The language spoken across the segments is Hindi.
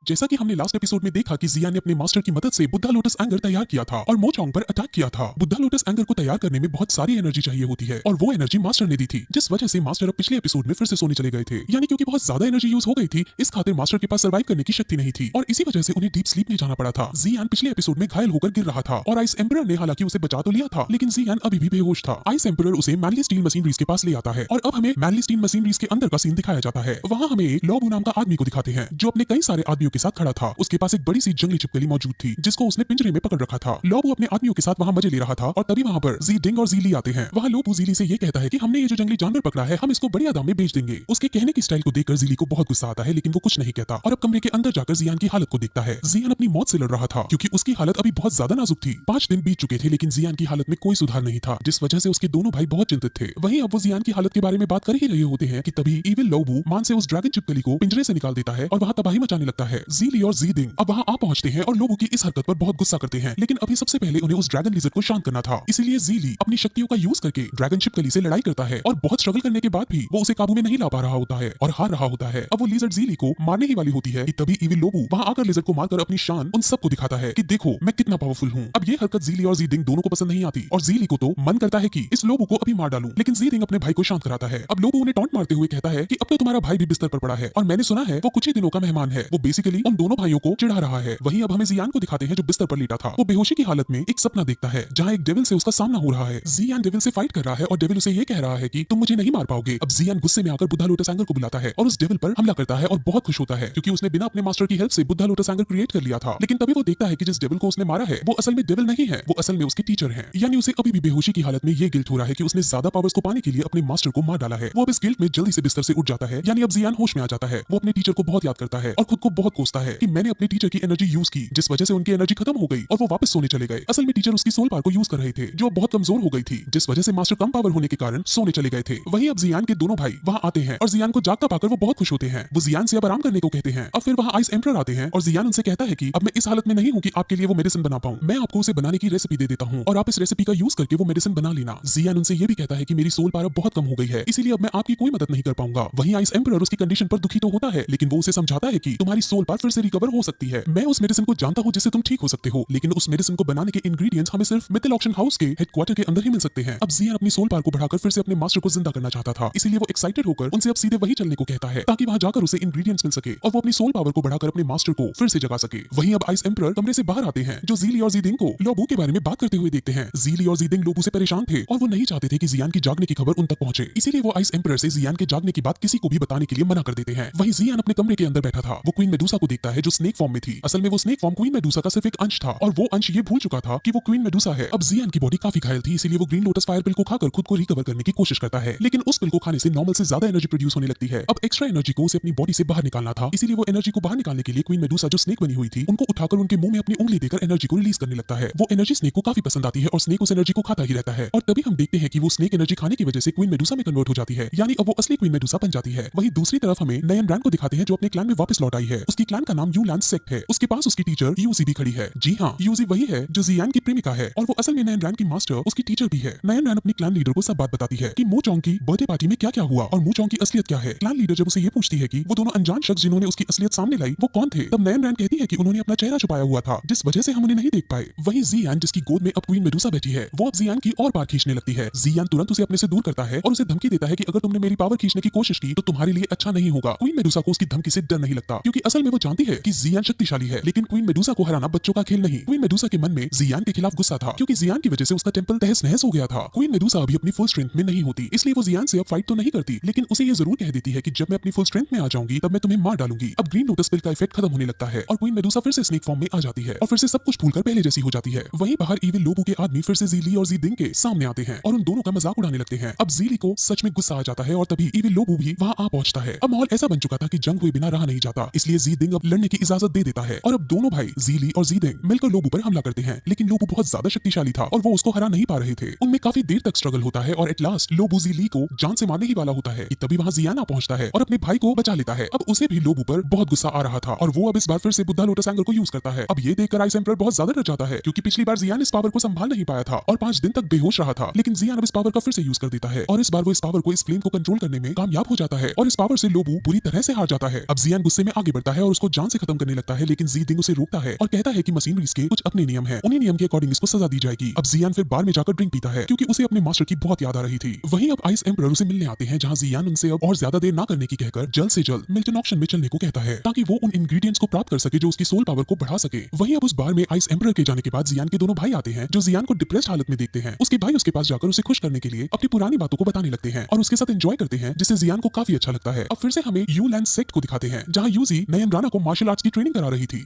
जैसा कि हमने लास्ट एपिसोड में देखा कि जियान ने अपने मास्टर की मदद से बुद्धा लोटस एंगर तैयार किया था और मोचोंग पर अटैक किया था। बुद्धा लोटस एंगर को तैयार करने में बहुत सारी एनर्जी चाहिए होती है और वो एनर्जी मास्टर ने दी थी, जिस वजह से मास्टर अब पिछले एपिसोड में फिर से सोने चले गए थे। यानी क्योंकि बहुत ज्यादा एनर्जी यूज हो गई थी, इस खातिर मास्टर के पास सर्वाइव करने की शक्ति नहीं थी और इसी वजह से उन्हें डीप स्लीप में जाना पड़ा था। जियान पिछले एपिसोड में घायल होकर गिर रहा था और आइस एम्परर ने हालांकि उसे बचा तो लिया था, लेकिन जियान अभी भी बेहोश था। आइस एम्परर उसे मैनली स्टील मशीनरीज के पास ले आता है और अब हमें मैनली स्टील मशीनरीज के अंदर का सीन दिखाया जाता है। वहाँ हमें एक लोबू नाम का आदमी को दिखाते हैं जो अपने कई सारे आदमियों के साथ खड़ा था। उसके पास एक बड़ी सी जंगली छिपकली मौजूद थी जिसको उसने पिंजरे में पकड़ रखा था। लोबू अपने आदमियों के साथ वहाँ मजे ले रहा था और तभी वहाँ पर जी डिंग और जीली आते हैं। वहाँ लोबू जीली से ये कहता है कि हमने ये जो जंगली जानवर पकड़ा है हम इसको बढ़िया दाम में बेच देंगे। उसके कहने की स्टाइल को देखकर जीली को बहुत गुस्सा आता है, लेकिन वो कुछ नहीं कहता और अब कमरे के अंदर जाकर जियान की हालत को देखता है। जियान अपनी मौत से लड़ रहा था क्योंकि उसकी हालत अभी बहुत ज्यादा नाजुक थी। 5 दिन बीत चुके थे लेकिन जियान की हालत में कोई सुधार नहीं था, जिस वजह से उसके दोनों भाई बहुत चिंतित थे। वहीं अब वो जियान की हालत के बारे में बात कर ही रहे होते हैं कि तभी इविल लोबू मान से उस ड्रैगन छिपकली को पिंजरे से निकाल देता है और वहाँ तबाही मचाने लगता है। जीली और जीडिंग अब वहाँ आ पहुंचते हैं और लोबू की इस हरकत पर बहुत गुस्सा करते हैं, लेकिन अभी सबसे पहले उन्हें उस ड्रैगन लिजर्ड को शांत करना था। इसीलिए जीली अपनी शक्तियों का यूज करके ड्रैगन छिपकली से लड़ाई करता है और बहुत स्ट्रगल करने के बाद भी वो उसे काबू में नहीं ला पा रहा होता है और हार रहा होता है। अब वो लिजर्ड जीली को मारने ही वाली होती है कि तभी इविल लोबू वहाँ आकर लिजर्ड को मारकर अपनी शान उन सबको दिखाता है कि देखो मैं कितना पावरफुल हूँ। अब ये हरकत जीली और जीडिंग दोनों को पसंद नहीं आती और जीली को तो मन करता है कि इस लोबू को अभी मार डालूं, लेकिन जीडिंग अपने भाई को शांत कराता है। अब लोबू उन्हें टॉन्ट मारते हुए कहता है कि अब तो तुम्हारा भाई भी बिस्तर पर पड़ा है और मैंने सुना है वो कुछ ही दिनों का मेहमान है। वो बेसिकली उन दोनों भाइयों को चिढ़ा रहा है। वहीं अब हमें जियान को दिखाते हैं जो बिस्तर पर लेटा था। वो बेहोशी की हालत में एक सपना देखता है जहाँ एक डेविल से उसका सामना हो रहा है। जियान डेविल से फाइट कर रहा है और डेविल उसे ये कह रहा है कि तुम मुझे नहीं मार पाओगे। अब जियान गुस्से में आकर बुद्धा लोटस एंगर को बुलाता है और उस डेविल पर हमला करता है और बहुत खुश होता है क्योंकि उसने बिना अपने मास्टर की हेल्प से बुद्धा लोटस एंगर क्रिएट कर लिया था। लेकिन तभी वो देखता है कि जिस डेविल को उसने मारा है वो असल में डेविल नहीं है, वो असल में उसके टीचर हैं। यानी उसे अभी भी बेहोशी की हालत में ये गिल्ट हो रहा है कि उसने ज्यादा पावर्स को पाने के लिए अपने मास्टर को मार डाला है। वो अब इस गिल्ट में जल्दी से बिस्तर से उठ जाता है। यानी अब जियान होश में आ जाता है। वो अपने टीचर को बहुत याद करता है और खुद को बहुत कोसता है कि मैंने अपने टीचर की एनर्जी यूज की जिस वजह से उनकी एनर्जी खत्म हो गई और वो वापस सोने चले गए। असल में टीचर उसकी सोल पावर को यूज कर रहे थे जो बहुत कमजोर हो गई थी, जिस वजह से मास्टर कम पावर होने के कारण सोने चले गए थे। वहीं अब जियान के दोनों भाई वहाँ आते हैं और जियान को जागता पाकर वो बहुत खुश होते हैं। वो जियान से अब आराम करने को कहते हैं और फिर वहाँ आइस एम्परर आते हैं और जियान उनसे कहता है कि अब मैं इस हालत में नहीं हूँ कि आपके लिए वो मेडिसिन बना पाऊँ, मैं आपको उसे बनाने की रेसिपी दे देता हूँ और आप इस रेसिपी का यूज करके वो मेडिसिन बना लेना। जियान उनसे ये भी कहता है कि मेरी सोल पावर बहुत कम हो गई है, इसीलिए अब मैं आपकी कोई मदद नहीं कर पाऊंगा। वहीं आइस एम्परर उसकी कंडीशन पर दुखी तो होता है, लेकिन वो उसे समझाता है कि तुम्हारी सोल पावर फिर से रिकवर हो सकती है। मैं उस मेडिसिन को जानता हूँ जिससे तुम ठीक हो सकते हो, लेकिन उस मेडिसिन को बनाने के इंग्रेडिएंट्स हमें सिर्फ मित्तल ऑक्शन हाउस के हेडक्वार्टर के अंदर ही मिल सकते हैं। अब जियान अपनी सोल पावर को बढ़ाकर फिर से अपने मास्टर को जिंदा करना चाहता था, इसीलिए वो एक्साइटेड होकर उनसे अब सीधे वही चलने को कहता है ताकि वहां जाकर उसे इंग्रेडिएंट्स मिल सके और वो अपनी सोल पावर को बढ़ाकर अपने मास्टर को फिर से जगा सके। वहीं अब आइस एम्परर कमरे से बाहर आते हैं जो जीली और जीडिंग को लोबू के बारे में बात करते हुए देखते हैं। जीली और जीडिंग लोबू से परेशान थे और वो नहीं चाहते थे कि जियान की जागने की खबर उन तक पहुंचे, इसीलिए वो आइस एम्परर से जियान के जागने की बात किसी को भी बताने के लिए मना कर देते हैं। वहीं जियान अपने कमरे के अंदर बैठा था। वो क्वीन मेडुसा को देखता है जो स्नेक फॉर्म में थी। असल में वो स्नेक फॉर्म क्वीन मेडुसा का सिर्फ एक अंश था और वो अंश ये भूल चुका था कि वो क्वीन मेडुसा है। अब जियान की बॉडी काफी घायल थी, इसीलिए वो ग्रीन लोटस फायर पिल को खाकर खुद को रिकवर करने की कोशिश करता है, लेकिन उस पिल को खाने से नॉर्मल से ज्यादा एनर्जी प्रोड्यूस होने लगती है। अब एक्स्ट्रा एनर्जी को उसे अपनी बॉडी से बाहर निकालना था, इसीलिए वो एनर्जी को बाहर निकालने के लिए क्वीन मेडुसा जो स्नेक बनी हुई थी उनको उठाकर उनके मुंह में अपनी उंगली देकर एनर्जी को रिलीज करने लगता है। वो एनर्जी स्नेक को काफी पसंद आती है और स्नेक उस एनर्जी को खाता ही रहता है और तभी हम देखते हैं कि वो स्नेक एनर्जी खाने की वजह से क्वीन मेडुसा में कन्वर्ट हो जाती है, यानी अब वो असली क्वीन मेडुसा बन जाती है। वहीं दूसरी तरफ हमें नयन रैन को दिखाते हैं जो अपने क्लैन में वापस लौट आई है। उसकी क्लैन का नाम यूलैंड सेक्ट है। उसके पास उसकी टीचर यूजी भी खड़ी है। जी हाँ, यूजी वही है जो जियान की प्रेमिका है और वो असल में नयन रैन की मास्टर उसकी टीचर भी है। नयन रैन अपनी क्लैन लीडर को सब बात बताती है कि मोचोंग की बर्थडे पार्टी में क्या क्या हुआ और मोचोंग की असलियत क्या है। क्लैन लीडर जब उसे ये पूछती है कि वो दोनों अनजान शख्स जिन्होंने उसकी असलियत सामने लाई वो कौन थे, तब नयन रैन कहती है कि उन्होंने अपना चेहरा छुपाया हुआ था जिस वजह से हम उन्हें नहीं देख पाए। वहीं जियान जिसकी गोद में अब क्वीन मेडुसा बैठी है वो अब जियान की और बार खींचने लगती है। जियान तुरंत उसे अपने से दूर करता है और उसे धमकी देता है कि अगर तुमने मेरी पावर खींचने की कोशिश की तो तुम्हारे लिए अच्छा नहीं होगा। क्वीन मेडुसा को उसकी धमकी से डर नहीं लगता क्योंकि असल में वो जानती है कि जियान शक्तिशाली है, लेकिन क्वीन मेडुसा को हराना बच्चों का खेल नहीं। क्वीन मेडुसा के मन में जियान के खिलाफ गुस्सा था क्योंकि जियान की वजह से उसका टेंपल तहस नहस हो गया था। क्वीन मेडुसा अभी अपनी फुल स्ट्रेंथ में नहीं होती, इसलिए वो जियान से अब फाइट तो नहीं करती, लेकिन उसे ये जरूर कह देती है कि जब मैं अपनी फुल स्ट्रेंथ में आ जाऊंगी तब मैं तुम्हें मार डालूंगी। अब ग्रीन लोटस पिल का इफेक्ट खत्म होने लगता है और क्वीन मेडुसा फिर से स्नेक फॉर्म में आ जाती है और फिर से सब कुछ भूलकर पहले जैसी हो जाती है। वहीं बाहर इविल लोबू के आदमी फिर से जीली और जीडिंग के सामने आते हैं और उन दोनों का मजाक उड़ाने लगते हैं। अब जीली को सच में गुस्सा आ जाता है और तभी इविल लोबू भी वहां आ पहुंचता है। अब माहौल ऐसा बन चुका था कि जंग हुए बिना रहा नहीं जाता, इसलिए जीडिंग अब लड़ने की इजाजत दे देता है और अब दोनों भाई जीली और जीडिंग मिलकर लोबू पर हमला करते हैं, लेकिन लोबू बहुत ज्यादा शक्तिशाली था और वो उसको हरा नहीं पा रहे थे। उनमें काफी देर तक स्ट्रगल होता है और एट लास्ट लोबू जीली को जान से मारने ही वाला होता है कि तभी वहां जियान आ पहुंचता है और अपने भाई को बचा लेता है। अब उसे भी लोबू पर बहुत गुस्सा आ रहा था और वो अब इस बार फिर से बुद्धा लोटस एंगर को यूज करता है। अब ये देखकर आइस एम्परर बहुत ज्यादा डर जाता है क्योंकि पिछली बार जियान इस पावर को संभाल नहीं पाया था और 5 दिन तक बेहोश रहा था, लेकिन जियान अब इस पावर का फिर से यूज कर देता है और इस बार वो इस पावर को इस फ्लेम को कंट्रोल करने में कामयाब हो जाता है और इस पावर से लोबू पूरी तरह से हार जाता है। अब जियान गुस्से में आगे बढ़ता है और उसको जान से खत्म करने लगता है, लेकिन जी दिंग उसे रोकता है और कहता है कि मशीनरीज के कुछ अपने नियम हैं, उन्हीं नियम के अकॉर्डिंग इसको सजा दी जाएगी। अब जियान फिर बार में जाकर ड्रिंक पीता है क्योंकि उसे अपने मास्टर की बहुत याद आ रही थी। वहीं अब आइस एम्परर उसे मिलने आते हैं, जहां जियान उनसे अब और ज्यादा देर ना करने की कहकर जल्द से जल्द मिल्टन ऑक्शन में चलने को कहता है ताकि वो उन इंग्रेडिएंट्स को प्राप्त कर सके जो उसकी सोल पावर को बढ़ा सके। वहीं अब उस बार में आइस एम्परर के जाने के बाद जियान के दोनों भाई आते हैं, जो जियान को डिप्रेस्ड हालत में देखते हैं। उसके भाई उसके पास जाकर उसे खुश करने के लिए अपनी पुरानी बातों को बताने लगते हैं और उसके साथ एंजॉय करते हैं, जिससे जियान को काफी अच्छा लगता है। अब फिर से हमें यू लैंड सेक्ट को दिखाते हैं, जहां यूजी नयन राणा को मार्शल आर्ट्स की ट्रेनिंग करा रही थी।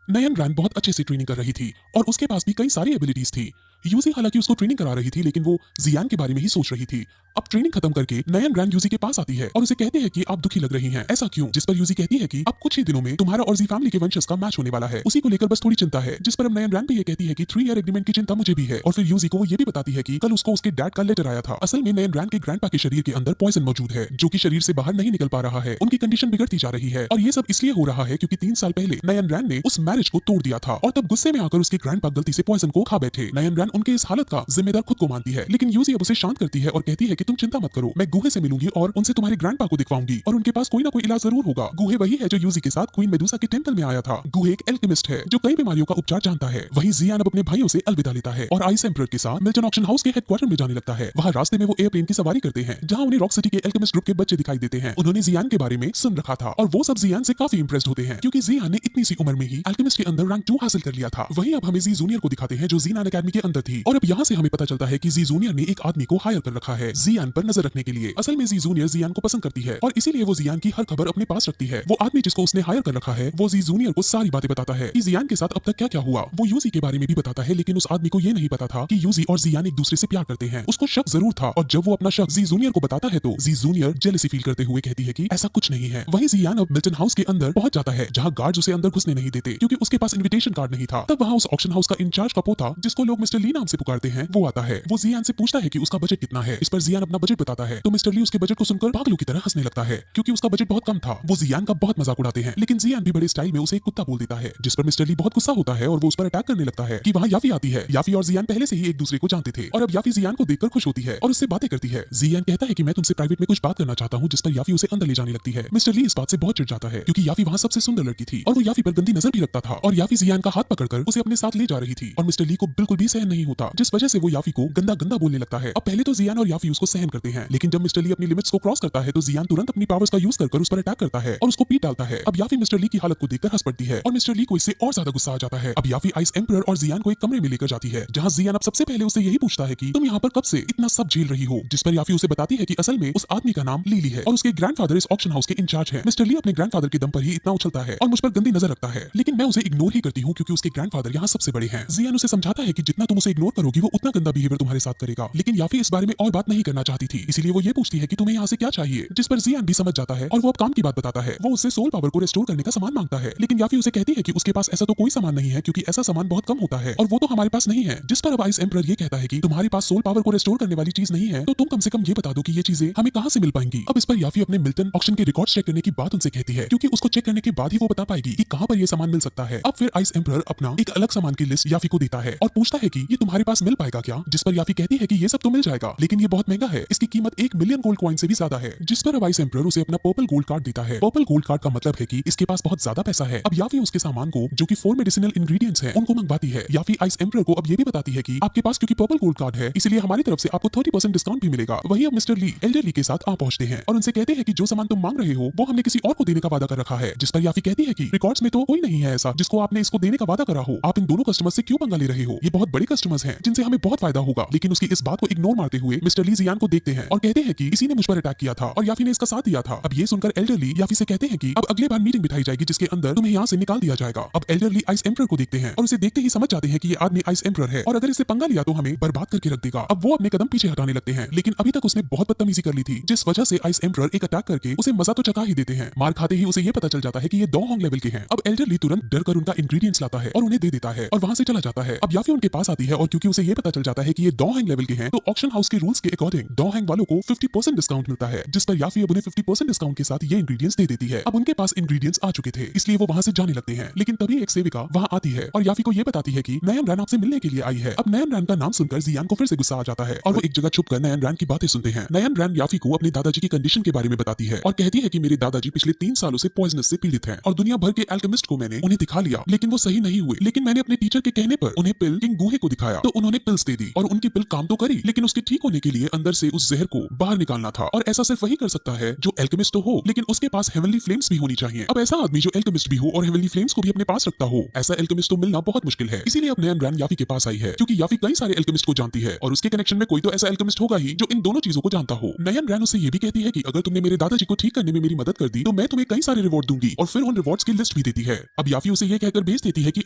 नयन रैन बहुत अच्छे से ट्रेनिंग कर रही थी और उसके पास भी कई सारी एबिलिटीज थी। यूजी हालांकि उसको ट्रेनिंग करा रही थी, लेकिन वो जियान के बारे में ही सोच रही थी। अब ट्रेनिंग खत्म करके नयन रैन यूजी के पास आती है और उसे कहते हैं कि आप दुखी लग रही हैं, ऐसा क्यों? जिस पर यूजी कहती है कि अब कुछ ही दिनों में तुम्हारा और जी फैमिली के वंशज का मैच होने वाला है, उसी को लेकर बस थोड़ी चिंता है। जिस पर अब नयन रैन भी ये कहती है कि 3 ईयर एग्रीमेंट की चिंता मुझे भी है। और फिर यूजी को वो ये भी बताती है कि कल उसको उसके डैड का लेटर आया था। असल में नयन रैन के ग्रैंडपा के शरीर के अंदर पॉइजन मौजूद है, जो कि शरीर से बाहर नहीं निकल पा रहा है। उनकी कंडीशन बिगड़ती जा रही है और ये सब इसलिए हो रहा है क्योंकि 3 साल पहले नयन रैन ने उस मैरिज को तोड़ दिया था और तब गुस्से में आकर उसके ग्रैंडपा गलती से पॉइजन को खा बैठे। नयन रैन उनके इस हालत का जिम्मेदार खुद को मानती है, लेकिन यूजी अब उसे शांत करती है और कहती है कि तुम चिंता मत करो, मैं गुहे से मिलूंगी और उनसे तुम्हारे ग्रैंडपा को दिखवाऊंगी और उनके पास कोई ना कोई इलाज जरूर होगा। गुहे वही है जो यूजी के साथ क्वीन मेडुसा के टेंपल में आया था। गुहे एक एल्केमिस्ट है जो कई बीमारियों का उपचार जानता है। वहीं जियान अब अपने भाइयों से अलविदा लेता है और आइस एम्परर के साथ मिल्टन ऑक्शन हाउस के हेडक्वार्टर में जाने लगता है। वहां रास्ते में वो एयरप्लेन की सवारी करते हैं, जहां उन्हें रॉक सिटी के एल्केमिस्ट ग्रुप के बच्चे दिखाई देते हैं। उन्होंने जियान के बारे में सुन रखा था और वो सब जियान से काफी इंप्रेस्ड होते हैं क्योंकि जियान ने इतनी सी उम्र में ही एल्केमिस्ट के अंदर रैंक 2 हासिल कर लिया था। वहीं अब हमें जी जूनियर को दिखाते हैं, जो जियान एकेडमी के अंदर थी। और अब यहाँ से हमें पता चलता है कि जी जूनियर ने एक आदमी को हायर कर रखा है जियान पर नजर रखने के लिए। असल में जी जूनियर जियान को पसंद करती है और इसीलिए वो जियान की हर खबर अपने पास रखती है। वो आदमी जिसको उसने हायर कर रखा है वो जी जूनियर को सारी बातें बताता है कि जियान के साथ अब तक क्या क्या हुआ। वो यूजी के बारे में भी बताता है, लेकिन उस आदमी को ये नहीं पता था कि यूजी और जियान एक दूसरे से प्यार करते हैं। उसको शक जरूर था और जब वो अपना शक जी जूनियर को बताता है तो जी जूनियर जेलसी फील करते हुए कहती है कि ऐसा कुछ नहीं है। वहीं जियान अब मिल्टन हाउस के अंदर पहुंच जाता है, जहां गार्ड्स उसे अंदर घुसने नहीं देते क्योंकि उसके पास इन्विटेशन कार्ड नहीं था। तब वहां उस ऑक्शन हाउस का इंचार्ज का पोता, जिसको लोग मिस्टर ली नाम से पुकारते हैं, वो आता है। वो जियान से पूछता है कि उसका बजट कितना है। इस पर जियान अपना बजट बताता है तो मिस्टर ली उसके बजट को सुनकर पागलों की तरह हंसने लगता है क्योंकि उसका बजट बहुत कम था। वो जियान का बहुत मजाक उड़ाते हैं, लेकिन जियान भी बड़े स्टाइल में उसे एक कुत्ता बोल देता है, जिस पर मिस्टर ली बहुत गुस्सा होता है और वो उस पर अटैक करने लगता है कि वहां याफी आती है। याफी और जियान पहले से ही एक दूसरे को जानते थे और अब याफी जियान को देखकर खुश होती है और उससे बातें करती है। जियान कहता है कि मैं तुमसे प्राइवेट में कुछ बात करना चाहता हूं, जिस पर याफी उसे अंदर ले जाने लगती है। मिस्टर ली इस बात से बहुत चिढ़ जाता है क्योंकि याफी वहां सबसे सुंदर लड़की थी और वो याफी पर गंदी नजर भी रखता था और याफी जियान का हाथ पकड़कर उसे अपने साथ ले जा रही थी और मिस्टर ली को बिल्कुल भी सहन नहीं होता, जिस वजह से वो याफी को गंदा गंदा बोलने लगता है। अब पहले तो जियान और याफी उसको सहन करते हैं, लेकिन जब मिस्टर ली अपनी लिमिट्स को क्रॉस करता है तो जियान तुरंत अपनी पावर्स का यूज कर उस पर अटैक करता है और उसको पीट डालता है। अब याफी मिस्टर ली की हालत को देखकर हंस पड़ती है और मिस्टर ली को इससे और ज्यादा गुस्सा आ जाता है। अब याफी आइस एम्परर और जियान को एक कमरे में लेकर जाती है, जहां जियान अब सबसे पहले उसे यही पूछता है कि तुम यहाँ पर कब से इतना सब झेल रही हो, जिस पर याफी उसे बताती है कि असल में उस आदमी का नाम लीली है और उसके ग्रैंडफादर इस ऑक्शन हाउस के इंचार्ज हैं। मिस्टर ली अपने ग्रैंडफादर के दम पर ही इतना उछलता है और मुझ पर गंदी नजर रखता है, लेकिन मैं उसे इग्नोर ही करती हूँ क्योंकि उसके ग्रैंडफादर यहाँ सबसे बड़े हैं। जियान उसे समझाता है कि जितना तुम उसे इग्नोर करोगी वो उतना गंदा बिहेवियर तुम्हारे साथ करेगा, लेकिन याफी इस बारे में और बात नहीं करना चाहती थी, इसीलिए वो ये पूछती है कि तुम्हें यहाँ से क्या चाहिए, जिस पर जियान भी समझ जाता है और वो अब काम की बात बताता है। वो उससे सोल पावर को रेस्टोर करने का सामान मांगता है, लेकिन याफी उसे कहती है कि उसके पास ऐसा तो कोई सामान नहीं है क्योंकि ऐसा सामान बहुत कम होता है और वो तो हमारे पास नहीं है। जिस पर अब आइस एम्परर ये कहता है कि तुम्हारे पास सोल पावर को रेस्टोर करने वाली चीज नहीं है तो तुम कम से कम ये बता दो कि ये चीजें हमें कहां से मिल पाएंगी। अब इस पर याफी अपने मिल्टन ऑक्शन के रिकॉर्ड्स चेक करने की बात उनसे कहती है क्योंकि उसको चेक करने के बाद ही वो बता पाएगी कि कहां पर ये सामान मिल सकता है। अब फिर आइस एम्परर अपना एक अलग सामान की लिस्ट याफी को देता है और पूछता है कि ये तुम्हारे पास मिल पाएगा क्या, जिस पर याफी कहती है कि ये सब तो मिल जाएगा, लेकिन ये बहुत महंगा है, इसकी कीमत 1 मिलियन गोल्ड कॉइन से भी ज्यादा है। जिस पर अब आइस एम्परर उसे अपना पर्पल गोल्ड कार्ड देता है। पर्पल गोल्ड कार्ड का मतलब है कि इसके पास बहुत ज्यादा पैसा है। अब याफी उसके सामान को, जो कि 4 मेडिसिनल इंग्रेडिएंट्स हैं, उनको मंगवाती है। याफी आइस एम्परर को अब ये भी बताती है कि आपके पास क्योंकि पर्पल गोल्ड कार्ड है इसलिए हमारी तरफ से आपको 30% डिस्काउंट भी मिलेगा। वहीं अब मिस्टर ली एल्डर ली के साथ आ पहुंचते हैं और उनसे कहते हैं कि जो सामान तुम मांग रहे हो वो हमने किसी और को देने का वादा कर रखा है, जिस पर याफी कहती है कि रिकॉर्ड्स में तो कोई नहीं है ऐसा जिसको आपने इसको देने का वादा करा हो। आप इन दोनों कस्टमर्स से क्यों पंगा ले रहे हो, ये बहुत बड़े कस्टमर्स हैं जिनसे हमें बहुत फायदा होगा। लेकिन उसकी इस बात को इग्नोर मारते हुए मिस्टर ली जियान को देखते हैं और कहते हैं कि इसी ने मुझ पर अटैक किया था और याफी ने इसका साथ दिया था। अब ये सुनकर एल्डर ली याफी से कहते हैं कि अब अगले बार मीटिंग बिठाई जाएगी जिसके अंदर तुम्हें यहाँ से निकाल दिया जाएगा। अब एल्डर ली आइस एम्परर को देखते हैं और उसे देखते ही समझ जाते हैं कि ये आदमी आइस एम्परर है और अगर इससे पंगा लिया तो हमें बर्बाद करके रख देगा। अब वो अपने कदम पीछे हटाने लगते हैं, लेकिन अभी तक उसने बहुत बदतमीजी कर ली थी, जिस वजह से आइस एम्परर एक अटैक करके उसे मजा तो चखा ही देते हैं। मार खाते ही उसे ये पता चल जाता है कि ये डोंग लेवल के हैं। अब एल्डर ली तुरंत डर कर उनका इंग्रेडिएंट्स लाता है और उन्हें दे देता है और वहां से चला जाता है। अब याफी उनके पास आती है है और क्योंकि उसे ये पता चल जाता है कि ये डॉ-हैंग लेवल के हैं, तो ऑक्शन हाउस के रूल्स के अकॉर्डिंग डॉ-हैंग वालों को 50% डिस्काउंट मिलता है, जिस पर याफी अब उन्हें 50% डिस्काउंट के साथ ये इंग्रेडिएंट्स दे देती है। अब उनके पास इंग्रेडिएंट्स आ चुके थे, इसलिए वो वहां से जाने लगते हैं, लेकिन तभी एक सेविका वहां आती है और याफी को ये बताती है कि नयन रैन आपसे मिलने के लिए आई है। अब नयन रैन का नाम सुनकर जियान को फिर से गुस्सा आ जाता है और वो एक जगह छुपकर नयन रैन की बातें सुनते हैं। नयन रैन याफी को अपने दादाजी की कंडीशन के बारे में बताती है और कहती है कि मेरे दादाजी पिछले 3 सालों से पॉइजनस से पीड़ित हैं और दुनिया भर के एल्केमिस्ट को मैंने उन्हें दिखा लिया, लेकिन वो सही नहीं हुए। लेकिन मैंने अपने टीचर के कहने पर उन्हें पिल किंग गूहे को दिखाया, तो उन्होंने पिल्स दे दी और उनकी पिल काम तो करी, लेकिन उसके ठीक होने के लिए अंदर से उस जहर को बाहर निकालना था। और ऐसा सिर्फ वही कर सकता है जो एल्केमिस्ट तो हो, लेकिन उसके पास हेवनली फ्लेम्स भी होनी चाहिए। अब ऐसा आदमी जो एल्केमिस्ट भी हो और हेवनली फ्लेम्स को भी अपने पास रखता हो, ऐसा एल्केमिस्ट तो मिलना बहुत मुश्किल है। इसीलिए अब नयन रैन याफी के पास आई है, क्योंकि याफी कई सारे एल्केमिस्ट को जानती है और उसके कनेक्शन में कोई तो ऐसा एल्केमिस्ट होगा ही जो इन दोनों चीजों को जानता हो। नयन रैन उसे ये भी कहती है कि अगर तुमने मेरे दादाजी को ठीक करने में मेरी मदद कर दी तो मैं तुम्हें कई सारे रिवॉर्ड दूंगी, और फिर उन रिवॉर्ड्स की लिस्ट भी देती है। अब याफी उसे ये कहकर भेज देती है कि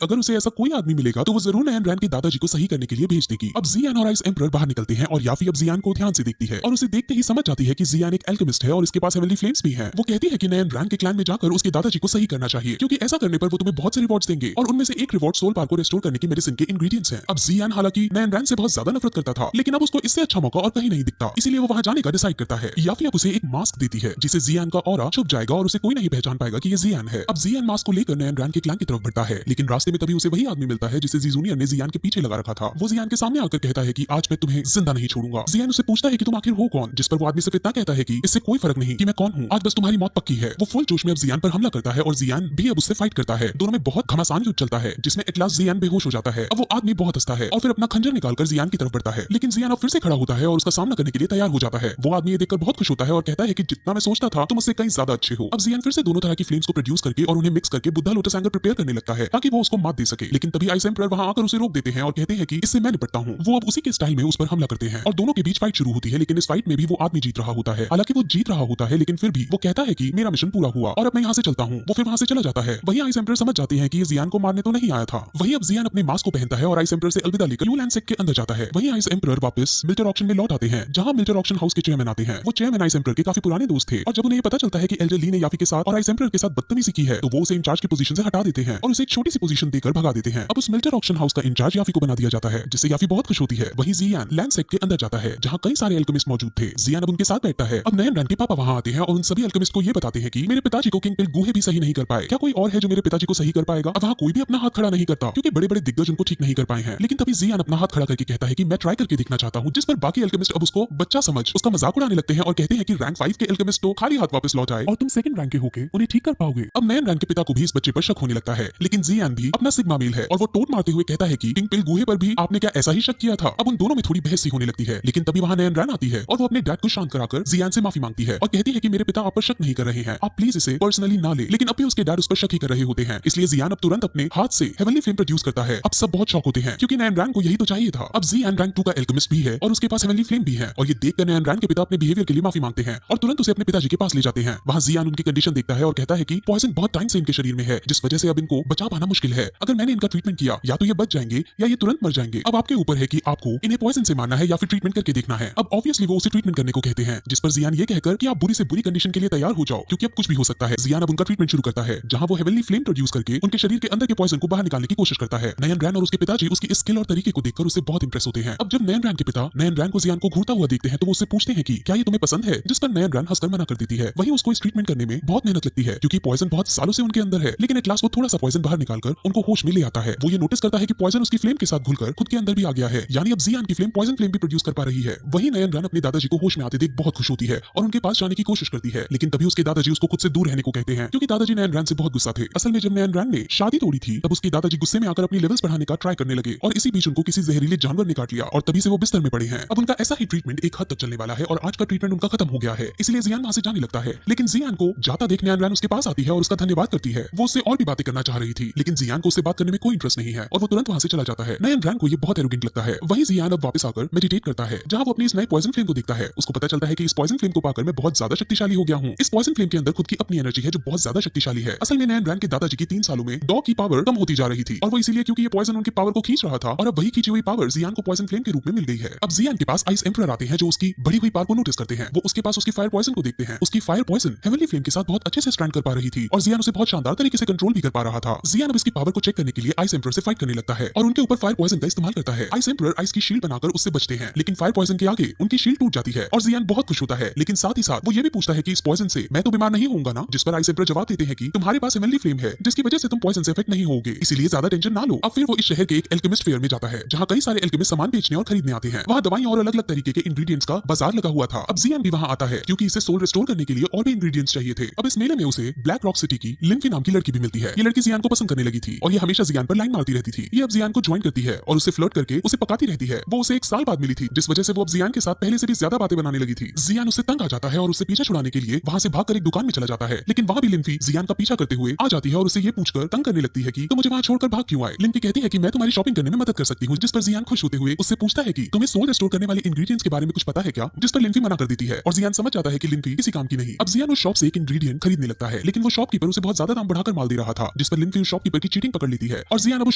अगर उसे ऐसा कोई आदमी मिलेगा तो वो जरूर नयन रैन के दादाजी को सही करने के लिए भेज देगी। अब जियान और आइस एम्परर बाहर निकलते हैं और याफी अब जियान को ध्यान से देखती है और उसे देखते ही समझ जाती है कि जियान एक एल्केमिस्ट है और इसके पास हेवनली फ्लेम्स भी हैं। वो कहती है कि नयन रैन के क्लैन में जाकर उसके दादाजी को सही करना चाहिए, क्योंकि ऐसा करने पर वो तुम्हें बहुत से रिवॉर्ड्स देंगे और उनमें से एक रिवॉर्ड सोल पार को रिस्टोर करने की मेडिसिन के इंग्रेडिएंट्स हैं। अब जियान हालांकि नयन रैन से बहुत ज्यादा नफरत करता था, लेकिन अब उसको इससे अच्छा मौका और कहीं नहीं दिखता, इसीलिए वो वहां जाने का डिसाइड करता है। याफी अब उसे एक मास्क देती है जिसे जियान का ऑरा छुप जाएगा और उसे कोई नहीं पहचान पाएगा कि ये जियान है। अब जियान मास्क को लेकर नयन रैन के क्लैन की तरफ बढ़ता है, लेकिन रास्ते में तभी उसे वही आदमी मिलता है जिसे जी जूनियर ने जियान के पीछे लगा रखा था। वो जियान के सामने आकर कहता है कि आज मैं तुम्हें जिंदा नहीं छोड़ूंगा। जियान उसे पूछता है कि तुम आखिर हो कौन, जिस पर वो आदमी सिर्फ इतना कहता है कि इससे कोई फर्क नहीं कि मैं कौन हूँ, आज बस तुम्हारी मौत पक्की है। वो फुल जोश में अब जियान पर हमला करता है और जियान भी अब उससे फाइट करता है। दोनों में बहुत घमासान युद्ध चलता है जिसमें एट लास्ट जियान बेहोश हो जाता है। अब वो आदमी बहुत हंसता है और फिर अपना खंजर निकालकर जियान की तरफ बढ़ता है, लेकिन जियान अब फिर से खड़ा होता है और उसका सामना करने के लिए तैयार हो जाता है। वो आदमी ये देखकर बहुत खुश होता है और कहता है कि जितना मैं सोचता था तुम मुझसे कहीं ज्यादा अच्छे हो। अब जियान फिर से दोनों तरह की फ्लेम्स को प्रोड्यूस करके और उन्हें मिक्स करके बुद्धा लोटस एंगर प्रिपेयर करने लगता है ताकि वो उसको मात दे सके, लेकिन तभी आइस एम्परर वहां आकर उसे रोक देते हैं और कहते हैं कि इससे मैं निपटता हूं। वो अब उसी के स्टाइल में उस पर हमला करते हैं और दोनों के बीच फाइट शुरू होती है, लेकिन इस फाइट में भी वो आदमी जीत रहा होता है। हालांकि वो जीत रहा होता है, लेकिन फिर भी वो कहता है कि मेरा मिशन पूरा हुआ और अब मैं यहाँ से चलता हूँ। वो फिर वहां से चला जाता है। वहीं आइस एम्परर समझ जाते हैं कि ये जियान को मारने तो नहीं आया था। वहीं अब जियान अपने मास्क को पहनता है और आइस एम्परर से अलविदा लेकर यूलैंड सेक्ट के अंदर जाता है। वहीं आइस एम्परर वापस मिल्टर ऑक्शन में लौट आते हैं, जहां मिल्टर ऑक्शन हाउस के चेयरमैन आते हैं। वो चेयरमैन आइस एम्परर के काफी पुराने दोस्त थे और जब उन्हें ये पता चलता है कि एल्डर ली ने याफी के साथ और आइस एम्परर के साथ बदतमीजी की है, तो वो उसे इंचार्ज की पोजीशन से हटा देते हैं और उसे एक छोटी सी पोजीशन देकर भगा देते हैं। अब उस मिल्टर ऑक्शन हाउस का इंचार्ज याफी को बना दिया जाता है, जिससे याफी बहुत खुश होती है। वहीं जियान लैंड सेक्ट के अंदर जाता है, जहां कई सारे एल्केमिस्ट मौजूद थे। जियान अब उनके साथ बैठता है। अब नयन रैन के पापा वहां आते हैं और उन सभी एल्केमिस्ट को ये बताते हैं कि मेरे पिताजी को किंग पिल गूहे भी सही नहीं कर पाए, क्या कोई और है जो मेरे पिताजी को सही कर पाएगा। अब वहां कोई भी अपना हाथ खड़ा नहीं करता, क्योंकि बड़े बड़े दिग्गज उनको ठीक नहीं कर पाए हैं। लेकिन तभी जियान अपना हाथ खड़ा करके कहता है कि मैं ट्राई करके देखना चाहता हूं, जिस पर बाकी एल्केमिस्ट अब उसको बच्चा समझ उसका मजाक उड़ाने लगते हैं और कहते हैं कि रैंक 5 के एल्केमिस्ट तो खाली हाथ वापस लौट आए और तुम सेकंड रैंक के होके उन्हें ठीक कर पाओगे। अब नयन रैन के पिता को भी इस बच्चे पर शक होने लगता है, लेकिन जियान भी अपना सिग्मा मेल है और वो टोट मारते हुए कहता है कि किंग पिल गूहे पर भी आपने क्या ऐसा ही शक किया था। अब उन दोनों में थोड़ी बहस सी होने लगती है, लेकिन तभी वहां नयन रैन आती है और वो अपने डैड को शांत कराकर जियान से माफी मांगती है और कहती है कि मेरे पिता आप पर शक नहीं कर रहे हैं, आप प्लीज इसे पर्सनली ना ले। लेकिन अब भी उसके डैड उस पर शक ही कर रहे होते हैं, इसलिए जियान अब तुरंत अपने हाथ से हेवनली फ्लेम प्रोड्यूस करता है। अब सब बहुत शॉक होते हैं, क्योंकि नयन रैन को यही तो चाहिए था। अब जियान रैंक 2 का एल्केमिस्ट भी है और उसके पास हेवनली फ्लेम भी है, और ये देखकर नयन रैन के पिता अपने बिहेवियर के लिए माफी मांगते हैं और तुरंत उसे अपने पिताजी के पास ले जाते हैं। वहां जियान उनकी कंडीशन देखता है और कहता है कि पॉइजन बहुत टाइम से इनके शरीर में है, जिस वजह से अब इनको बचा पाना मुश्किल है। अगर मैंने इनका ट्रीटमेंट किया या तो ये बच जाएंगे या ये तुरंत मर जाएंगे। अब आपके ऊपर है कि आपको इन्हें पॉइजन से मारना है या फिर ट्रीटमेंट करके देखना है। अब ऑब्वियसली वो उसे ट्रीटमेंट करने को कहते हैं, जिस पर जियान ये कहकर कि आप बुरी से बुरी कंडीशन के लिए तैयार हो जाओ, क्योंकि अब कुछ भी हो सकता है। जियान अब उनका ट्रीटमेंट शुरू करता है, जहां वो हेवनली फ्लेम प्रोड्यूस करके उनके शरीर के अंदर के पॉइजन को बाहर निकालने की कोशिश करता है। नयन रैन और उसके पिताजी उसकी स्किल और तरीके को देखकर उससे बहुत इंप्रेस होते हैं। अब जब नयन रैन के पिता नयन रैन को जियान को घूरता हुआ देखते हैं, तो वो उससे पूछते हैं कि क्या ये तुम्हें पसंद है, जिस पर नयन रैन हंसकर मना कर देती है। वहीं उसको इस ट्रीटमेंट करने में बहुत मेहनत लगती है, क्योंकि पॉइजन बहुत सालों से उनके अंदर है, लेकिन एट लास्ट वो थोड़ा सा पॉइजन बाहर निकालकर उनको होश में ले आता है। वो ये नोटिस करता है कि पॉइजन उसकी फ्लेम के साथ घुलकर खुद के अंदर भी आ गया है, यानी अब जियान की फ्लेम पॉइजन फ्लेम भी प्रोड्यूस कर पा रही है। वहीं नयन रैन अपने दादाजी को होश में आते देख बहुत खुश होती है और उनके पास जाने की कोशिश करती है, लेकिन तभी उसके दादाजी उसको खुद से दूर रहने को कहते हैं, क्योंकि दादाजी नयन रैन से बहुत गुस्सा थे। असल में जब नयन रैन ने शादी तोड़ी थी, तब उसके दादाजी गुस्से में आकर अपनी लेवल्स बढ़ाने का ट्राई करने लगे और इसी बीच उनको किसी जहरीले जानवर ने काट लिया और तभी से वो बिस्तर में पड़े हैं। अब उनका ऐसा ही ट्रीटमेंट एक हद तक चलने वाला है और आज का ट्रीटमेंट उनका खत्म हो गया है, इसलिए जियान वहां से जाने लगता है। लेकिन जियान को जाता देख नयन रैन उसके पास आती है और उसका धन्यवाद करती है। वो उससे और भी बातें करना चाह रही थी, लेकिन जियान को उससे बात करने में कोई इंटरेस्ट नहीं है और वो तुरंत वहां से चला जाता है। नयन रैन को ये बहुत एरोगेंट लगता है। वहीं जियान अब वापस आकर मेडिटेट करता है, जहां वो अपनी इस नए पॉइजन फ्लेम को देखता है। उसको पता चलता है कि इस पॉइजन फ्लेम को पाकर मैं बहुत ज्यादा शक्तिशाली हो गया हूँ। इस पॉइजन फ्लेम के अंदर खुद की अपनी एनर्जी है जो बहुत ज्यादा शक्तिशाली है। असल में नयन रैन के दादाजी की 3 सालों में डॉ की पावर कम होती जा रही थी और वो इसीलिए क्योंकि ये पॉइजन उनकी पावर को खींच रहा था और अब वही खींची हुई पावर जियान को पॉइजन फ्लेम के रूप में मिल गई है। अब जियान के पास आइस एम्परर आते हैं, जो उसकी बढ़ी हुई पावर को नोटिस करते हैं। वो उसके पास उसकी फायर पॉइजन को देखते हैं। उसकी फायर पॉइजन हेवनली फ्लेम के साथ बहुत अच्छे से स्टैंड कर पा रही थी और जियान उसे बहुत शानदार तरीके से कंट्रोल भी कर पा रहा था। जियान अब इसकी पावर को चेक करने के लिए आइस एम्परर से फाइट करने लगता है और उनके ऊपर फायर पॉइजन पॉइजन का इस्तेमाल करता है। आइस एम्परर आइस की शील्ड बनाकर उससे बचते हैं, लेकिन फायर पॉइजन के आगे उनकी शील्ड टूट जाती है और जियान बहुत खुश होता है, लेकिन साथ ही साथ वो ये भी पूछता है कि इस पॉइजन से मैं तो बीमार नहीं होऊंगा ना। जिस पर आइस एम्परर जवाब देते हैं कि तुम्हारे पास हेवनली फ्लेम है, जिसकी वजह से तुम पॉइजन से इफेक्ट नहीं होगे, इसीलिए ज्यादा टेंशन ना लो। अब फिर वो इस शहर के एक एल्केमिस्ट फेयर में जाता है, जहाँ कई सारे एल्केमिस्ट सामान बेचने और खरीदने आते हैं। वहाँ दवाइयां और अलग अलग तरीके के इंग्रेडिएंट्स का बाजार लगा हुआ था। अब जियान भी वहाँ आता है, क्योंकि इसे सोल रिस्टोर करने के लिए और भी इंग्रेडिएंट्स चाहिए थे। अब इस मेले में उसे ब्लैक रॉक सिटी की लिम्फी नाम की लड़की भी मिलती है। ये लड़की जियान को पसंद करने लगी थी और ये हमेशा जियान पर लाइन मारती रहती थी। ये अब जियान को ज्वाइन करती है और उसे फ्लर्ट करके उसे पकाती रहती है। वो उसे 1 साल बाद मिली थी, जिस वजह से वो अब जियान के साथ पहले से भी ज्यादा बातें बनाने लगी थी। जियान उससे तंग आ जाता है और उससे पीछा छुड़ाने के लिए वहाँ से भागकर एक दुकान में चला जाता है, लेकिन वहाँ भी लिम्फी जियान का पीछा करते हुए आ जाती है और उसे ये पूछकर तंग करने लगती है कि तुम मुझे वहाँ छोड़कर भाग क्यों आए। लिम्फी कहती है कि मैं तुम्हारी शॉपिंग करने में मदद कर सकती हूँ, जिस पर जियान खुश होते हुए उससे पूछता है कि तुम्हें सोल रिस्टोर करने वाले इंग्रेडिएंट्स के बारे में कुछ पता है क्या, जिस पर लिम्फी मना कर देती है और जियान समझ जाता है कि लिम्फी किसी काम की नहीं। अब जियान उस शॉप से एक इंग्रेडिएंट खरीदने लगता है, लेकिन वो शॉपकीपर उसे बहुत ज्यादा दाम बढ़ाकर माल दे रहा था, जिस पर लिम्फी उस शॉपकीपर की चीटिंग पकड़ लेती है और जियान अब उस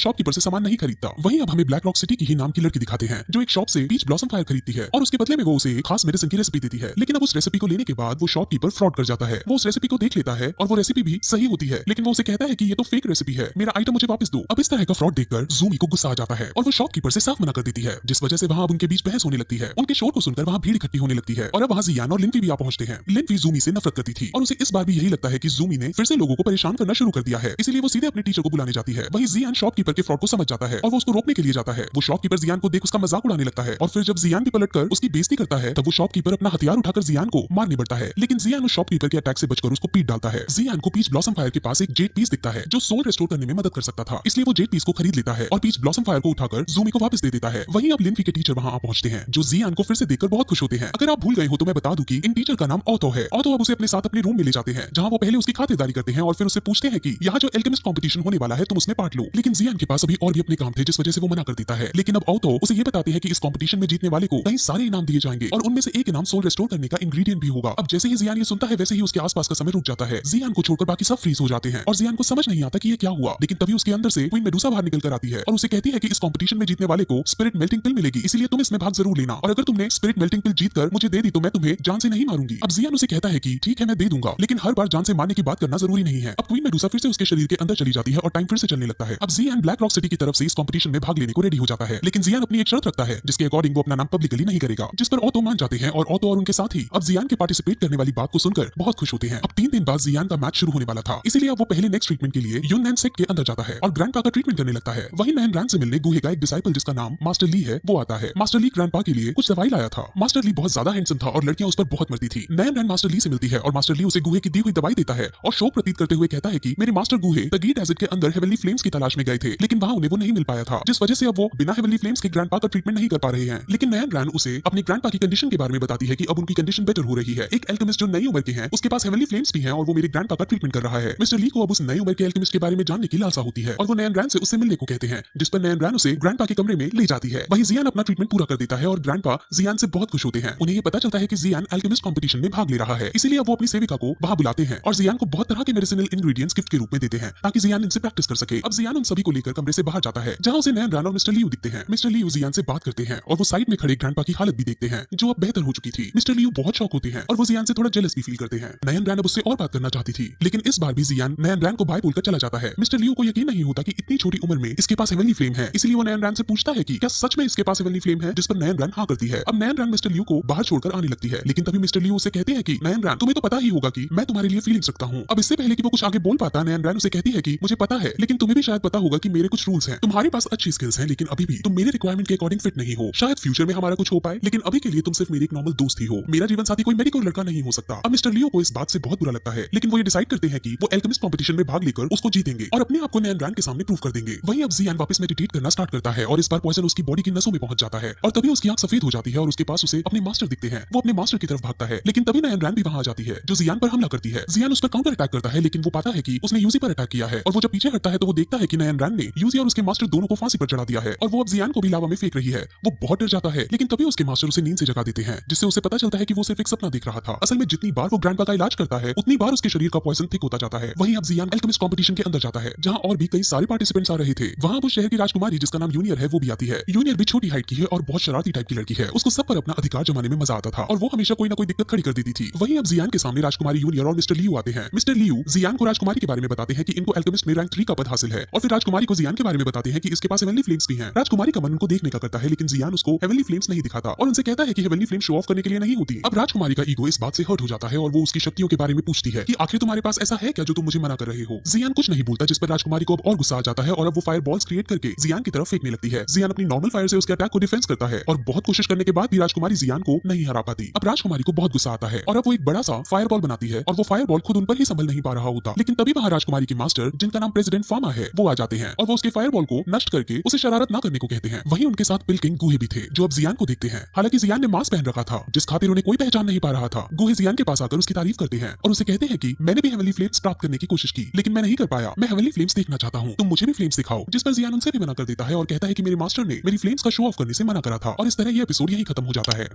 शॉपकीपर से सामान नहीं खरीदता। वहीं अब हमें ब्लैक रॉक सिटी की ही नाम की लड़की दिखाते हैं, जो एक शॉप से पीच ब्लॉसम फायर खरीदती है और उसके बदले में वो उसे एक खास मेडिसिन की रेसिपी देती है। लेकिन अब उस रेसिपी को लेने के बाद वो शॉपकीपर फ्रॉड कर जाता है। वो उस रेसिपी को देख लेता है और वो रेसिपी भी सही होती है, लेकिन वो उसे कहता है कि ये तो फेक रेसिपी है, मेरा आइटम मुझे वापस दो। अब इस तरह का फ्रॉड देखकर ज़ूमी को गुस्सा आ जाता है और वो शॉपकीपर से साफ मना कर देती है, जिस वजह से वहाँ अब उनके बीच बहस होने लगती है। उनके शोर को सुनकर वहाँ भीड़ इकट्ठी होने लगती है और अब वहाँ जियान और लिम्फी भी आ पहुंचते हैं। लिम्फी ज़ूमी से नफरत करती थी और उसे इस बार भी यही लगता है कि ज़ूमी ने फिर से लोगों को परेशान करना शुरू कर दिया है, इसलिए वो सीधे अपने टीचर को बुलाने जाती है। वहीं जियान शॉपकीपर के फ्रॉड को समझ जाता है और वो उसको रोकने के लिए जाता है। वो शॉपकीपर जियान को देख उसका मजाक उड़ाने लगता है और फिर जब जियान भी पलटकर उसकी बेइज्जती करता है, तब वो शॉपकीपर अपना हथियार उठाकर जियान को मारने बढ़ता है, लेकिन जियान उस शॉपकीपर के अटैक से बचकर उसको पीट डालता है। जियान को पीच ब्लॉसम फायर के पास एक जेट पीस दिखता है, जो सोल रिस्टोर करने में मदद कर सकता था, इसलिए वो जेट पीस को खरीद लेता है और पीच ब्लॉसम फायर को उठाकर ज़ूमी को वापस दे देता है। वहीं अब लिम्फी के टीचर वहां आ पहुंचते हैं, जो जियान को फिर से देखकर बहुत खुश होते हैं। अगर आप भूल गए हो तो मैं बता दूं कि इन टीचर का नाम ऑटो है। ऑटो अब उसे अपने साथ अपने रूम में ले जाते हैं, जहां वो पहले उसकी खातिरदारी करते हैं और फिर उससे पूछते हैं कि यहाँ जो एल्केमिस्ट कंपटीशन होने वाला है तुम उसमें पार्ट लो। लेकिन जियान के पास अभी और भी अपने काम थे, जिस वजह से वो मना कर देता है। लेकिन अब ऑटो उसे ये बताते हैं कि इस कंपटीशन में जीतने वाले को कई सारे इनाम दिए जाएंगे और उनमें से एक इनाम सोल रिस्टोर करने का इंग्रेडिएंट भी होगा। अब जैसे ही जियान ये सुनता है, वैसे ही उसके आसपास का समय रुक जाता है। जियान को छोड़कर बाकी सब फ्रीज हो जाते हैं और जियान को समझ नहीं आता कि ये क्या हुआ। लेकिन तभी उसके अंदर से क्वीन मेडुसा बाहर निकल कर आती है और उसे कहती है कि इस कंपटीशन में जीतने वाले को स्पिरिट मेल्टिंग पिल मिलेगी, इसलिए तुम इसमें भाग जरूर लेना, और अगर तुमने स्पिरिट मेल्टिंग पिल जीतकर मुझे दे दी तो मैं तुम्हें जान से नहीं मारूंगी। अब जियान उसे कहता है कि ठीक है मैं दे दूंगा, लेकिन हर बार जान से मारने की बात करना जरूरी नहीं है। अब क्वीन मेडुसा फिर से उसके शरीर के अंदर चली जाती है और टाइम फिर से चलने लगता है। अब जियान ब्लैक रॉक सिटी की तरफ से इस कंपटीशन में भाग लेने को रेडी हो जाता है, लेकिन जियान अपनी एक शर्त रखता है, जिसके अकॉर्डिंग वो अपना नाम पब्लिकली नहीं करेगा, जिस पर ऑटो मान जाते हैं और ऑटो और उनके साथी अब जियान के पार्टिसिपेट करने वाली बात को सुनकर बहुत खुश होते हैं। अब 3 दिन बाद जियान का मैच शुरू होने वाला था, इसलिए अब वो पहले नेक्स्ट ट्रीटमेंट के लिए यून नैन सेक्ट के अंदर जाता है और ग्रैंडपा का ट्रीटमेंट करने लगता है। वहीं नैन रैन से मिलने गुहे का एक डिसाइपल जिसका नाम मास्टर ली है वो आता है। मास्टर ली ग्रैंडपा के लिए कुछ दवाई लाया था। मास्टर ली बहुत ज्यादा हैंडसम था और लड़कियां उस पर बहुत मरती थी। नैन रैन मास्टर ली से मिलती है और मास्टर ली उसे गुहे की दी हुई दवाई देता है और शोक प्रतीत करते हुए कहता है कि मेरे मास्टर गुहे द गीट एसिड के अंदर हेवनली फ्लेम्स की तलाश में गए थे, लेकिन वहां उन्हें वो नहीं मिल पाया था, जिस वजह से अब वो बिना हेवनली फ्लेम्स के ग्रैंडपा का ट्रीटमेंट नहीं कर पा रहे हैं। लेकिन नैन रैन उसे अपनी ग्रैंडपा की कंडीशन के बारे में बताती है कि अब उनकी कंडीशन बेटर हो रही है। एक एल्केमिस्ट जो नई उम्र के हैं उसके पास हेवनली फ्लेम्स भी हैं और वो मेरे ग्रैंडपा का ट्रीटमेंट कर रहा है। मिस्टर ली को अब उस नई उम्र के एल्केमिस्ट के बारे में जानने की लालसा होती है और वो नैन रैन से उससे मिलने को कहते हैं, जिस पर नैन रैन उसे ग्रैंडपा के कमरे में ले जाती है। वहीं जियान अपना ट्रीटमेंट पूरा कर देता है और ग्रैंडपा जियान से बहुत खुश होते हैं। उन्हें ये पता चलता है कि जियान एल्केमिस्ट कंपटीशन में भाग ले रहा है, इसीलिए अब वो अपनी सेविका को वहां बुलाते हैं और जियान को बहुत तरह के मेडिसिनल इंग्रेडिएंट्स गिफ्ट के रूप में देते हैं ताकि जियान इनसे प्रैक्टिस कर सके। अब जियान उन सभी को लेकर कमरे से बाहर जाता है, जहां उसे नैन रैन और मिस्टर लियू दिखते हैं। मिस्टर लियू जियान से बात करते हैं और वो साइड में खड़े ग्रैंडपा की हालत भी देखते हैं, जो अब बेहतर हो चुकी थी। मिस्टर लियू बहुत शौक होते हैं और वो जियान से थोड़ा जेलस भी फील करते हैं। नैन रैन अब उससे और बात करना चाहती थी, लेकिन इस बार भी जियान नैन रैन को बाय बोलकर चला जाता है। मिस्टर लियू को यकीन नहीं होता कि इतनी छोटी उम्र में इसके पास हेवनली फ्लेम है, इसलिए वो नैन रैन से पूछता है कि क्या सच में इसके पास हेवनली फ्लेम है, जिस पर नैन रैन हाँ करती है। अब नैन रैन मिस्टर लियू को बाहर छोड़कर आने लगती है, लेकिन तभी मिस्टर लियू उसे कहते हैं कि नैन रैन तुम्हें तो पता ही होगा कि मैं तुम्हारे लिए फीलिंग्स रखता हूँ। अब इससे पहले कि वो कुछ आगे बोल पाता, नैन रैन उसे कहती है कि मुझे पता है, लेकिन तुम्हें भी शायद पता होगा कि मेरे कुछ रूल्स हैं। तुम्हारे पास अच्छी स्किल्स हैं, लेकिन अभी भी तुम मेरे रिक्वायरमेंट के अकॉर्डिंग फिट नहीं हो। शायद फ्यूचर में हमारा कुछ हो पाए, लेकिन अभी के लिए तुम सिर्फ मेरी एक नॉर्मल दोस्त ही हो। मेरा जीवन साथी कोई मेडिकल लड़का नहीं हो सकता। अब मिस्टर लियो को इस बात से बहुत बुरा लगता है, लेकिन वो ये डिसाइड करते हैं कि वो एल्केमिस्ट कंपटीशन में भाग लेकर उसको जीतेंगे और अपने आप को नैन रैन के सामने प्रूव कर देंगे। वहीं अब जियान वापस मेडिटेट करना स्टार्ट करता है और इस बार पॉइजन उसकी बॉडी की नसों में पहुंच जाता है और तभी उसकी आंख सफेद हो जाती है और उसके पास उसे अपने मास्टर दिखते हैं। वो अपने मास्टर की तरफ भागता है, लेकिन तभी नैन रैन भी वहां आ जाती है, जो जियान पर हमला करती है। जियान उस पर काउंटर अटैक करता है, लेकिन वो पाता है कि उसने यूजी पर अटैक किया है और वो जब पीछे हटता है तो वो देखता है कि नैन रैन ने यूजी और उसके मास्टर दोनों को फांसी पर चढ़ा दिया है और वो अब जियान को भी लावा में फेंक रही है। वो बहुत डर जाता है, लेकिन तभी उसके मास्टर उसे नींद से जगा देते हैं, जिससे उसे पता चलता है कि वो सिर्फ एक सपना देख रहा था। असल में जितनी बार वो ग्रैंडपा का इलाज करता है, उतनी बार उसके शरीर का पॉइजन थिक होता जाता है। वहीं अब जियान एल्केमिस्ट कंपटीशन के अंदर जाता है, जहां और भी कई सारे पार्टिसिपेंट्स आ रहे थे। वहां वो शहर की राजकुमारी जिसका नाम यूनियर है वो भी आती है। यूनियर भी छोटी हाइट की है और बहुत शरारती टाइप की लड़की है। उसको सब पर अपना अधिकार जमाने में मजा आता था और वो हमेशा कोई ना कोई दिक्कत खड़ी कर देती थी। वहीं अब जियान के सामने राजकुमारी यूनियर और मिस्टर लियू आते हैं। मिस्टर लियू जियान को राजकुमारी के बारे में बताते हैं कि इनको एल्केमिस्ट में रैंक 3 का पद हासिल है और फिर राजकुमारी को जियान के बारे में बताते हैं कि इसके पास हेवनली फ्लेम्स भी हैं। राजकुमारी का मन उनको देखने का करता है, लेकिन जियान उसको हेवनली फ्लेम्स नहीं दिखाता और उनसे कहता है कि हेवनली फ्लेम शो ऑफ करने के लिए नहीं होती। अब राजकुमारी का ईगो इस बात से हर्ट हो जाता है और वो उसकी शक्तियों के बारे में पूछती है कि आखिर तुम्हारे पास ऐसा है क्या जो तुम मुझे मना कर रहे हो। जियान कुछ नहीं बोलता, जिस पर राजकुमारी को अब और गुस्सा आ जाता है और अब वो फायर बॉल्स क्रिएट करके जियान की तरफ फेंकने लगती है। जियान अपनी नॉर्मल फायर से उसके अटैक को डिफेंस करता है और बहुत कोशिश करने के बाद भी राजकुमारी जियान को नहीं हरा पाती। अब राजकुमारी को बहुत गुस्सा आता है और अब वो एक बड़ा सा फायर बॉल बनाती है और वो फायर बॉल खुद उन पर ही संभल नहीं पा रहा होता। लेकिन तभी वहां राजकुमारी के मास्टर, जिनका नाम प्रेसिडेंट फामा है, वो आ जाते हैं और वो उसके फायर बॉल को नष्ट करके उसे शरारत ना करने को कहते हैं। वहीं उनके साथ पिलकिंग गूहे भी थे, जो अब जियान को देखते हैं। हालांकि जियान ने मास्क पहन रखा था, जिस खातिर उन्हें कोई पहचान नहीं पा रहा था। गूहे जियान के पास आकर उसकी तारीफ करते हैं और उसे कहते हैं कि मैंने भी हेवनली फ्लेम्स प्राप्त करने की कोशिश की, लेकिन मैं नहीं कर पाया। मैं हेवनली फ्लेम्स देखना चाहता हूँ, तुम मुझे भी फ्लेम्स दिखाओ। जिस पर जियान उनसे भी मना कर देता है और कहता है कि मेरे मास्टर ने मेरी फ्लेम्स का शो ऑफ करने से मना करा था। और इस तरह ये एपिसोड यहीं खत्म हो जाता है।